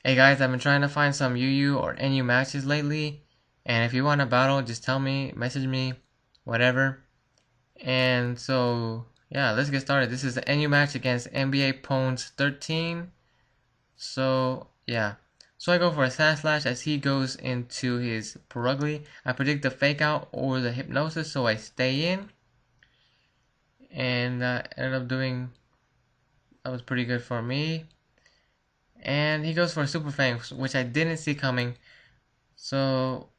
Hey guys, I've been trying to find some UU or NU matches lately, and if you want a battle, just tell me, message me, whatever. And so, yeah, let's get started. This is the NU match against NBAPwns13. So, yeah. So I go for a slash as he goes into his Perugly. I predict the fake out or the hypnosis, so I stay in. And ended up doing, that was pretty good for me. And he goes for a Super Fang, which I didn't see coming. So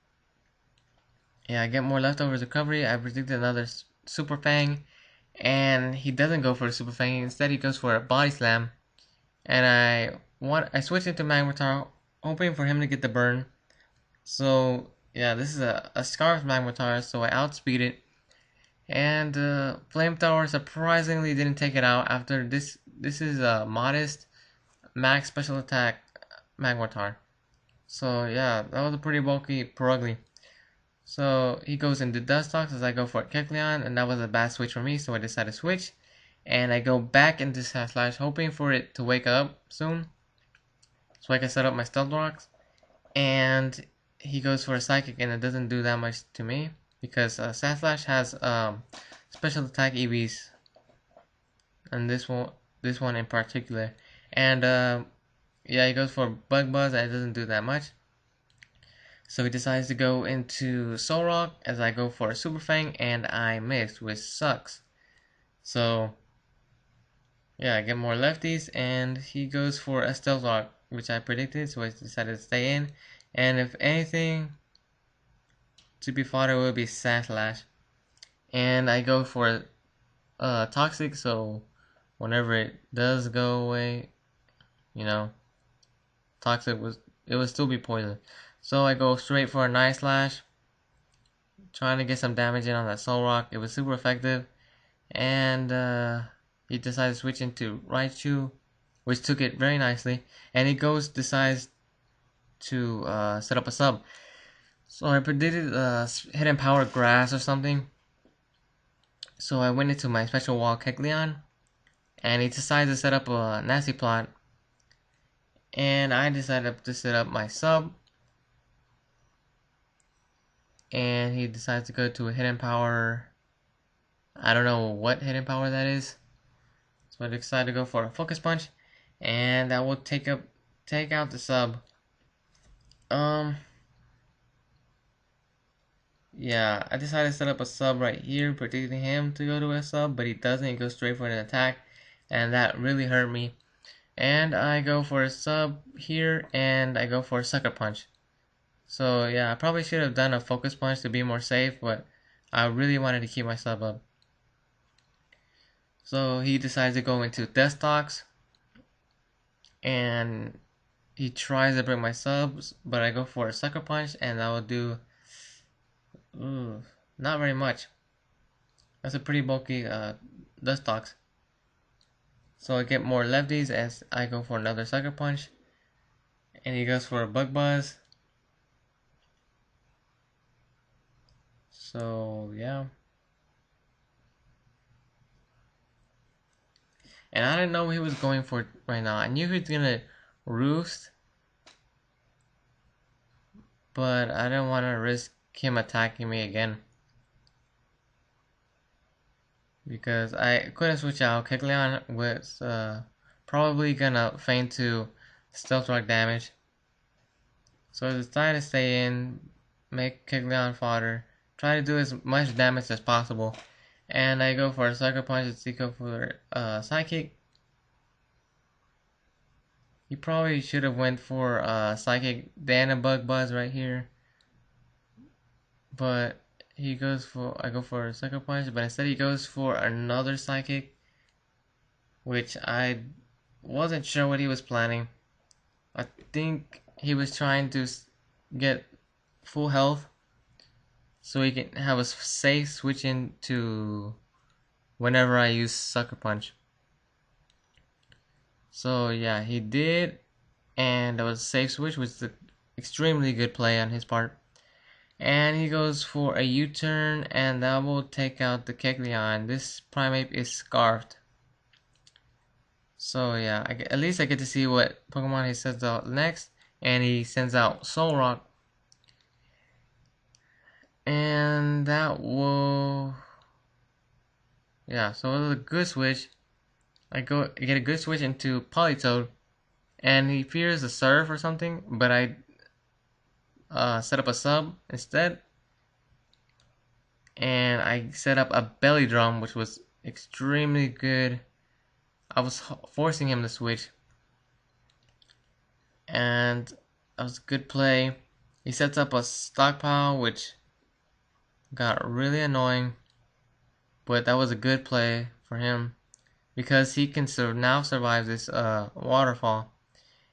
yeah, I get more leftovers recovery. I predicted another Super Fang, and he doesn't go for a Super Fang. Instead, he goes for a Body Slam, and I switch into Magnetar, hoping for him to get the burn. So yeah, this is a Scarf Magnetar, so I outspeed it, and Flamethrower surprisingly didn't take it out after this. This is a modest max special attack Magnetar. So yeah, that was a pretty bulky Perugly. So he goes into Dustox as I go for Kecleon, and that was a bad switch for me, so I decided to switch. And I go back into Slash, hoping for it to wake up soon, so I can set up my Stealth Rocks. And he goes for a Psychic, and it doesn't do that much to me, because Slash has special attack EVs, and this one in particular. And yeah, he goes for Bug Buzz, and it doesn't do that much. So he decides to go into Soul Rock as I go for a Super Fang, and I miss, which sucks. So yeah, I get more lefties, and he goes for a Stealth Rock, which I predicted, so I decided to stay in. And if anything to be fought, it would be Sandslash. And I go for Toxic, so whenever it does go away, you know, Toxic it would still be poison. So I go straight for a Night Slash, trying to get some damage in on that Soul Rock. It was super effective, and he decides to switch into Raichu, which took it very nicely. And he decides to set up a sub. So I predicted Hidden Power Grass or something. So I went into my special wall Kecleon, and he decides to set up a Nasty Plot. And I decided to set up my sub, and he decides to go to a Hidden Power. I don't know what Hidden Power that is. So I decided to go for a Focus Punch, and that will take out the sub. Yeah, I decided to set up a sub right here, predicting him to go to a sub, but he doesn't. He goes straight for an attack, and that really hurt me. And I go for a sub here, and I go for a Sucker Punch. So yeah, I probably should have done a Focus Punch to be more safe, but I really wanted to keep my sub up. So he decides to go into Deathstalks, and he tries to break my subs, but I go for a Sucker Punch, and that will do not very much. That's a pretty bulky Dustox. So I get more lefties as I go for another Sucker Punch, and he goes for a Bug Buzz. So yeah, and I didn't know what he was going for right now. I knew he was gonna Roost, but I didn't want to risk him attacking me again, because I couldn't switch out. Kecleon was probably gonna feint to Stealth Rock damage, so I decided to stay in, make Kecleon fodder, try to do as much damage as possible. And I go for a Sucker Punch to go for Psychic. He probably should have went for Psychic, then a Bug Buzz right here. But I go for a Sucker Punch, but instead he goes for another Psychic, which I wasn't sure what he was planning. I think he was trying to get full health, so he can have a safe switch into whenever I use Sucker Punch. So yeah, he did, and that was a safe switch, which is an extremely good play on his part. And he goes for a U-turn, and that will take out the Kecleon. This Primeape is scarfed. So yeah, at least I get to see what Pokemon he sends out next, and he sends out Solrock, and that will, yeah. So it was a good switch. I get a good switch into Politoed, and he fears a Surf or something, but I set up a sub instead, and I set up a Belly Drum, which was extremely good. I was forcing him to switch, and that was a good play. He sets up a Stockpile, which got really annoying, but that was a good play for him because he can now survive this waterfall.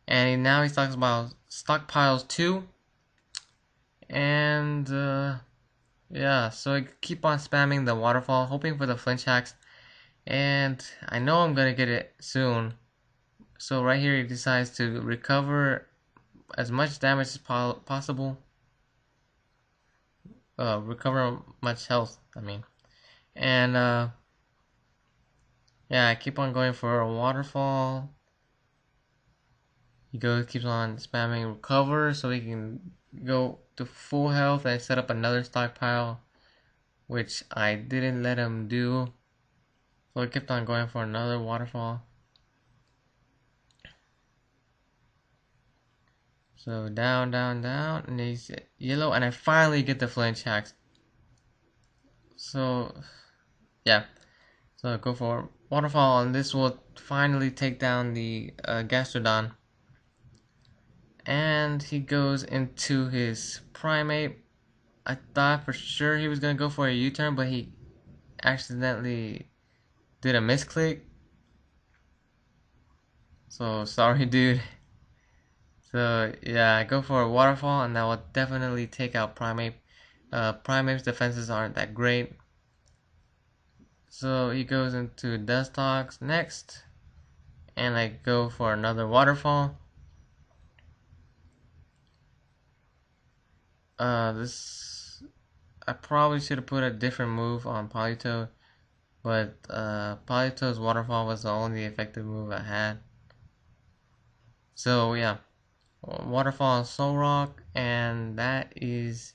And now he talks about stockpiles too, and yeah, so I keep on spamming the waterfall, hoping for the flinch hacks, and I know I'm gonna get it soon. So right here he decides to recover as much damage as possible, recover much health, I mean. And yeah, I keep on going for a waterfall. He keeps on spamming recover so he can go to full health. I set up another stockpile, which I didn't let him do. So I kept on going for another waterfall. So down, down, down, and he's yellow, and I finally get the flinch hacks. So yeah, so I go for waterfall, and this will finally take down the Gastrodon. And he goes into his Primate. I thought for sure he was gonna go for a U-turn, but he accidentally did a misclick. So sorry, dude. So yeah, I go for a waterfall, and that will definitely take out Primate. Primate's defenses aren't that great. So he goes into Dustox next, and I go for another waterfall. This I probably should have put a different move on Politoed, but Politoed's waterfall was the only effective move I had. So yeah, waterfall on Solrock, and that is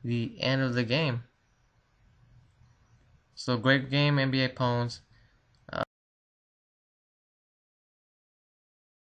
the end of the game. So great game, NBA Pwns.